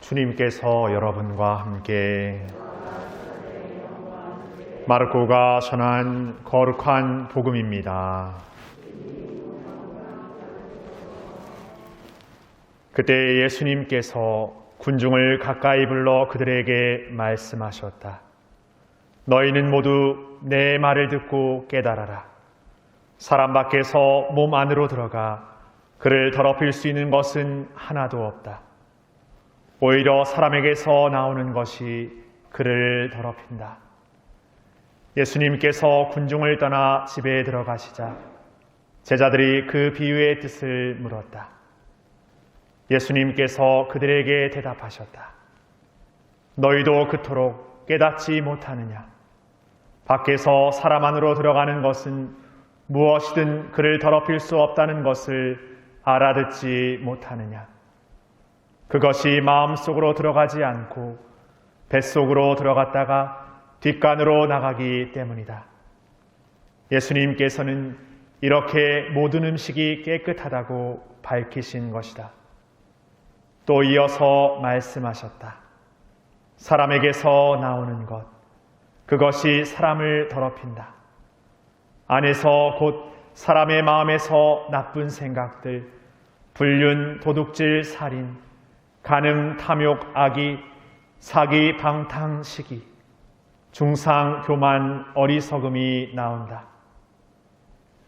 주님께서 여러분과 함께 마르코가 전한 거룩한 복음입니다. 그때 예수님께서 군중을 가까이 불러 그들에게 말씀하셨다. 너희는 모두 내 말을 듣고 깨달아라. 사람 밖에서 몸 안으로 들어가 그를 더럽힐 수 있는 것은 하나도 없다. 오히려 사람에게서 나오는 것이 그를 더럽힌다. 예수님께서 군중을 떠나 집에 들어가시자 제자들이 그 비유의 뜻을 물었다. 예수님께서 그들에게 대답하셨다. 너희도 그토록 깨닫지 못하느냐? 밖에서 사람 안으로 들어가는 것은 무엇이든 그를 더럽힐 수 없다는 것을 알아듣지 못하느냐? 그것이 마음속으로 들어가지 않고 뱃속으로 들어갔다가 뒷간으로 나가기 때문이다. 예수님께서는 이렇게 모든 음식이 깨끗하다고 밝히신 것이다. 또 이어서 말씀하셨다. 사람에게서 나오는 것, 그것이 사람을 더럽힌다. 안에서 곧 사람의 마음에서 나쁜 생각들, 불륜, 도둑질, 살인, 간음, 탐욕, 악의, 사기, 방탕, 시기, 중상, 교만, 어리석음이 나온다.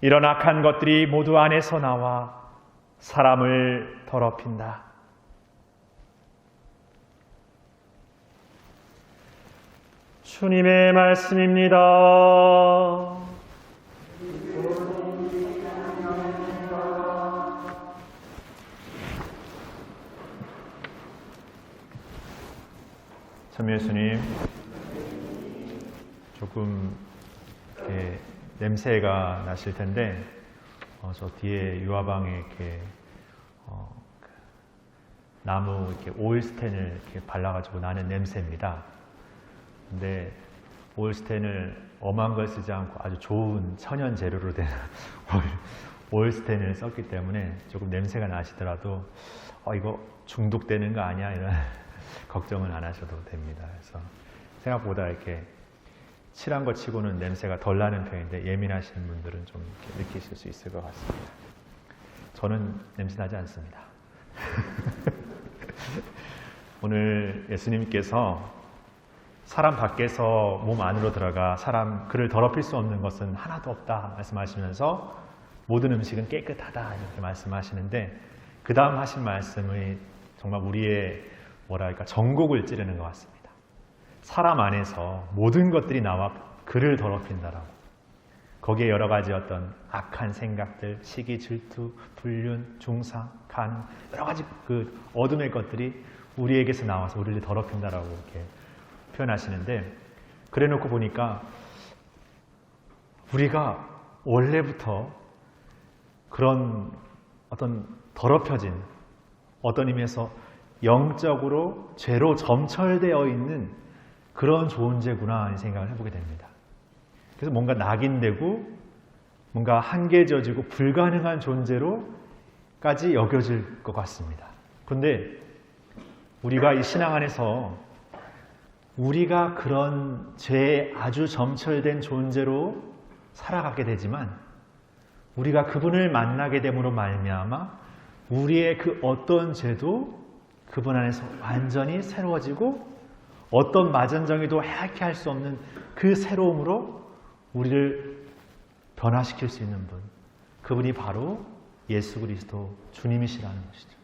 이런 악한 것들이 모두 안에서 나와 사람을 더럽힌다. 주님의 말씀입니다. 참 예수님, 조금 이렇게 냄새가 나실 텐데 저 뒤에 유화방에 이렇게 나무 이렇게 오일 스텐을 이렇게 발라가지고 나는 냄새입니다. 근데 오일 스텐을 엄한 걸 쓰지 않고 아주 좋은 천연 재료로 된 오일 스텐을 썼기 때문에 조금 냄새가 나시더라도 이거 중독되는 거 아니야? 이런 걱정은 안 하셔도 됩니다. 그래서 생각보다 이렇게 칠한 것 치고는 냄새가 덜 나는 편인데 예민하신 분들은 좀 이렇게 느끼실 수 있을 것 같습니다. 저는 냄새 나지 않습니다. 오늘 예수님께서 사람 밖에서 몸 안으로 들어가 그를 더럽힐 수 없는 것은 하나도 없다 말씀하시면서 모든 음식은 깨끗하다 이렇게 말씀하시는데 그 다음 하신 말씀이 정말 우리의 전곡을 찌르는 것 같습니다. 사람 안에서 모든 것들이 나와 그를 더럽힌다라고. 거기에 여러 가지 어떤 악한 생각들, 시기, 질투, 불륜, 중상, 간, 여러 가지 그 어둠의 것들이 우리에게서 나와서 우리를 더럽힌다라고 이렇게 표현하시는데, 그래 놓고 보니까 우리가 원래부터 그런 어떤 더럽혀진, 어떤 의미에서 영적으로 죄로 점철되어 있는 그런 존재구나 이 생각을 해보게 됩니다. 그래서 뭔가 낙인되고 뭔가 한계져지고 불가능한 존재로까지 여겨질 것 같습니다. 그런데 우리가 이 신앙 안에서 우리가 그런 죄에 아주 점철된 존재로 살아가게 되지만 우리가 그분을 만나게 됨으로 말미암아 우리의 그 어떤 죄도 그분 안에서 완전히 새로워지고 어떤 마전정의도 해악해 할 수 없는 그 새로움으로 우리를 변화시킬 수 있는 분, 그분이 바로 예수 그리스도 주님이시라는 것이죠.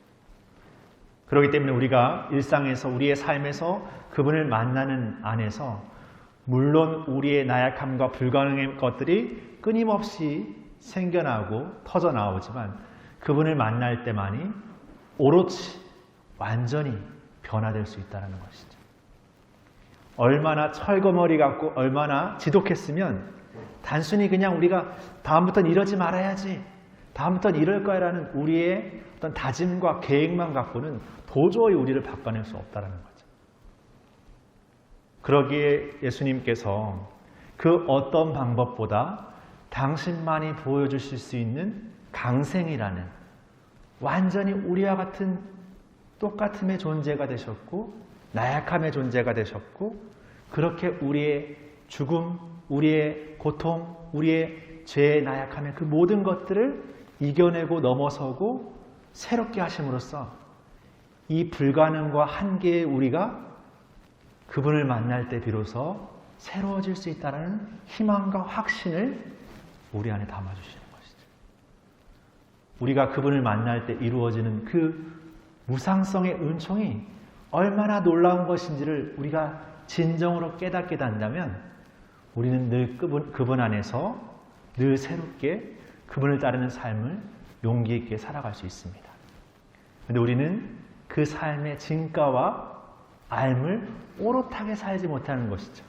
그렇기 때문에 우리가 일상에서 우리의 삶에서 그분을 만나는 안에서 물론 우리의 나약함과 불가능한 것들이 끊임없이 생겨나고 터져나오지만 그분을 만날 때만이 오롯이 완전히 변화될 수 있다는 것이죠. 얼마나 철거머리 같고 얼마나 지독했으면 단순히 그냥 우리가 다음부터는 이러지 말아야지, 다음부터는 이럴 거야 라는 우리의 어떤 다짐과 계획만 갖고는 도저히 우리를 바꿔낼 수 없다는 거죠. 그러기에 예수님께서 그 어떤 방법보다 당신만이 보여주실 수 있는 강생이라는 완전히 우리와 같은 똑같음의 존재가 되셨고 나약함의 존재가 되셨고 그렇게 우리의 죽음, 우리의 고통, 우리의 죄의 나약함의 그 모든 것들을 이겨내고 넘어서고 새롭게 하심으로써 이 불가능과 한계의 우리가 그분을 만날 때 비로소 새로워질 수 있다는 희망과 확신을 우리 안에 담아주시는 것이죠. 우리가 그분을 만날 때 이루어지는 그 무상성의 은총이 얼마나 놀라운 것인지를 우리가 진정으로 깨닫게 된다면 우리는 늘 그분 안에서 늘 새롭게 그분을 따르는 삶을 용기 있게 살아갈 수 있습니다. 그런데 우리는 그 삶의 진가와 알을 오롯하게 살지 못하는 것이죠.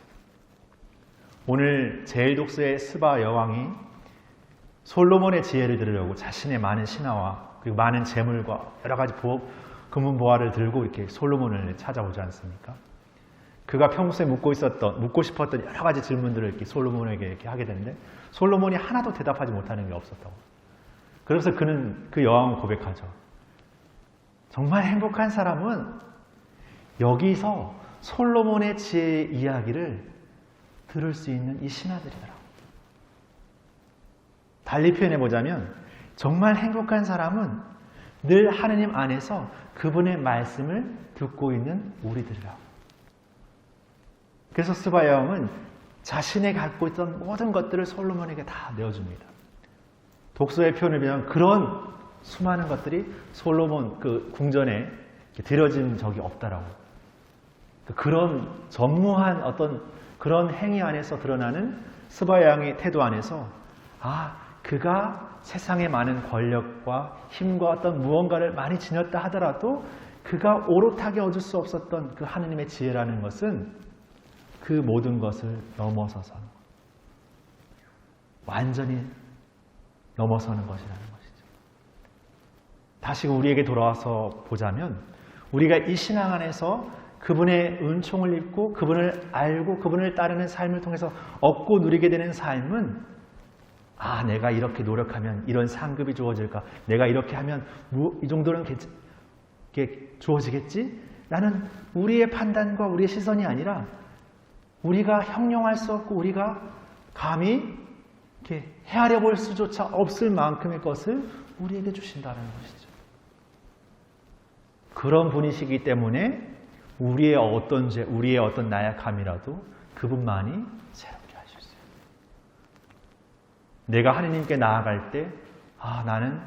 오늘 제1독서의 스바 여왕이 솔로몬의 지혜를 들으려고 자신의 많은 신하와 그리고 많은 재물과 여러 가지 금은 보화를 들고 이렇게 솔로몬을 찾아오지 않습니까? 그가 평소에 묻고 싶었던 여러 가지 질문들을 이렇게 솔로몬에게 이렇게 하게 되는데 솔로몬이 하나도 대답하지 못하는 게 없었다고. 그래서 그는 그 여왕을 고백하죠. 정말 행복한 사람은 여기서 솔로몬의 지혜의 이야기를 들을 수 있는 이 신하들이더라고요. 달리 표현해보자면 정말 행복한 사람은 늘 하느님 안에서 그분의 말씀을 듣고 있는 우리들이라고. 그래서 스바 여왕은 자신이 갖고 있던 모든 것들을 솔로몬에게 다 내어줍니다. 독서의 표현을 보면 그런 수많은 것들이 솔로몬 그 궁전에 드려진 적이 없다라고. 그런 전무한 어떤 그런 행위 안에서 드러나는 스바 여왕의 태도 안에서 그가 세상에 많은 권력과 힘과 어떤 무언가를 많이 지녔다 하더라도 그가 오롯하게 얻을 수 없었던 그 하느님의 지혜라는 것은 그 모든 것을 넘어서서 완전히 넘어서는 것이라는 것이죠. 다시 우리에게 돌아와서 보자면 우리가 이 신앙 안에서 그분의 은총을 입고 그분을 알고 그분을 따르는 삶을 통해서 얻고 누리게 되는 삶은 내가 이렇게 노력하면 이런 상급이 주어질까? 내가 이렇게 하면 이 정도는 주어지겠지? 라는 우리의 판단과 우리의 시선이 아니라 우리가 형용할 수 없고 우리가 감히 이렇게 헤아려 볼 수조차 없을 만큼의 것을 우리에게 주신다는 것이죠. 그런 분이시기 때문에 우리의 어떤 죄, 우리의 어떤 나약함이라도 그분만이 새롭게 하실 수 있어요. 내가 하느님께 나아갈 때 나는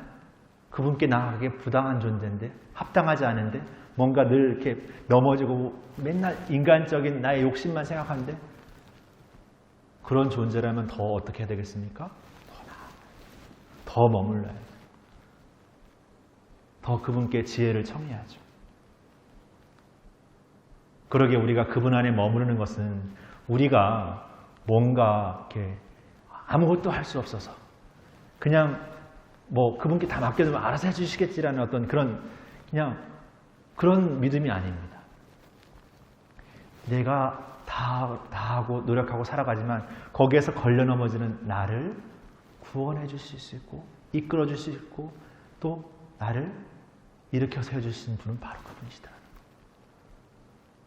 그분께 나아가기에 부당한 존재인데 합당하지 않은데 뭔가 늘 이렇게 넘어지고 맨날 인간적인 나의 욕심만 생각하는데 그런 존재라면 더 어떻게 해야 되겠습니까? 더 머물러야 돼요. 더 그분께 지혜를 청해야죠. 그러게 우리가 그분 안에 머무르는 것은 우리가 뭔가 이렇게 아무것도 할 수 없어서 그냥 그분께 다 맡겨두면 알아서 해주시겠지라는 어떤 그런 믿음이 아닙니다. 내가 다 하고 노력하고 살아가지만 거기에서 걸려 넘어지는 나를 구원해 주실 수 있고 이끌어 주실 수 있고 또 나를 일으켜 세워주신 분은 바로 그분이시다.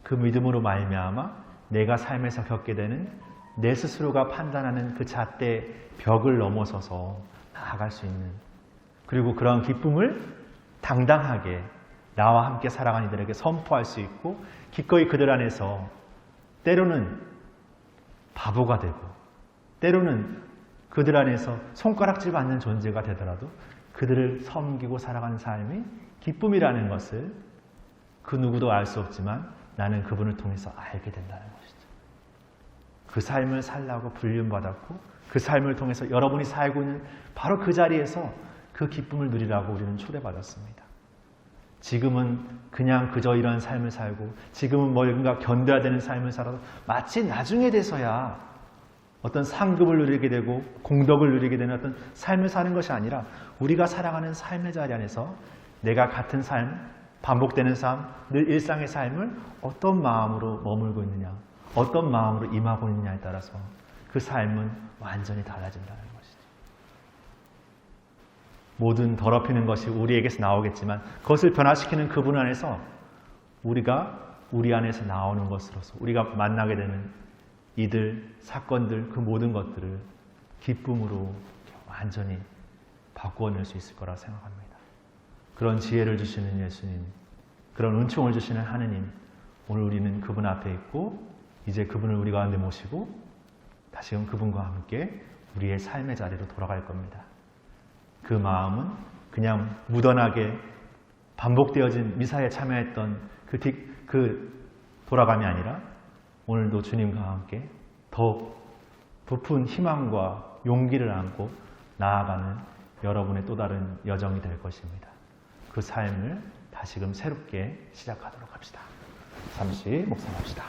그 믿음으로 말미암아 내가 삶에서 겪게 되는 내 스스로가 판단하는 그 잣대 벽을 넘어서서 나아갈 수 있는 그리고 그런 기쁨을 당당하게 나와 함께 살아가는 이들에게 선포할 수 있고 기꺼이 그들 안에서 때로는 바보가 되고 때로는 그들 안에서 손가락질 받는 존재가 되더라도 그들을 섬기고 살아가는 삶이 기쁨이라는 것을 그 누구도 알 수 없지만 나는 그분을 통해서 알게 된다는 것이죠. 그 삶을 살라고 불륜받았고 그 삶을 통해서 여러분이 살고 있는 바로 그 자리에서 그 기쁨을 누리라고 우리는 초대받았습니다. 지금은 그냥 그저 이런 삶을 살고 지금은 뭔가 견뎌야 되는 삶을 살아도 마치 나중에 돼서야 어떤 상급을 누리게 되고 공덕을 누리게 되는 어떤 삶을 사는 것이 아니라 우리가 살아가는 삶의 자리 안에서 내가 같은 삶, 반복되는 삶, 늘 일상의 삶을 어떤 마음으로 머물고 있느냐, 어떤 마음으로 임하고 있느냐에 따라서 그 삶은 완전히 달라진다는 것이죠. 모든 더럽히는 것이 우리에게서 나오겠지만 그것을 변화시키는 그분 안에서 우리가 우리 안에서 나오는 것으로서 우리가 만나게 되는 이들, 사건들, 그 모든 것들을 기쁨으로 완전히 바꾸어낼 수 있을 거라 생각합니다. 그런 지혜를 주시는 예수님, 그런 은총을 주시는 하느님, 오늘 우리는 그분 앞에 있고 이제 그분을 우리 가운데 모시고 다시금 그분과 함께 우리의 삶의 자리로 돌아갈 겁니다. 그 마음은 그냥 무던하게 반복되어진 미사에 참여했던 그 돌아감이 아니라 오늘도 주님과 함께 더 부푼 희망과 용기를 안고 나아가는 여러분의 또 다른 여정이 될 것입니다. 그 삶을 다시금 새롭게 시작하도록 합시다. 잠시 묵상합시다.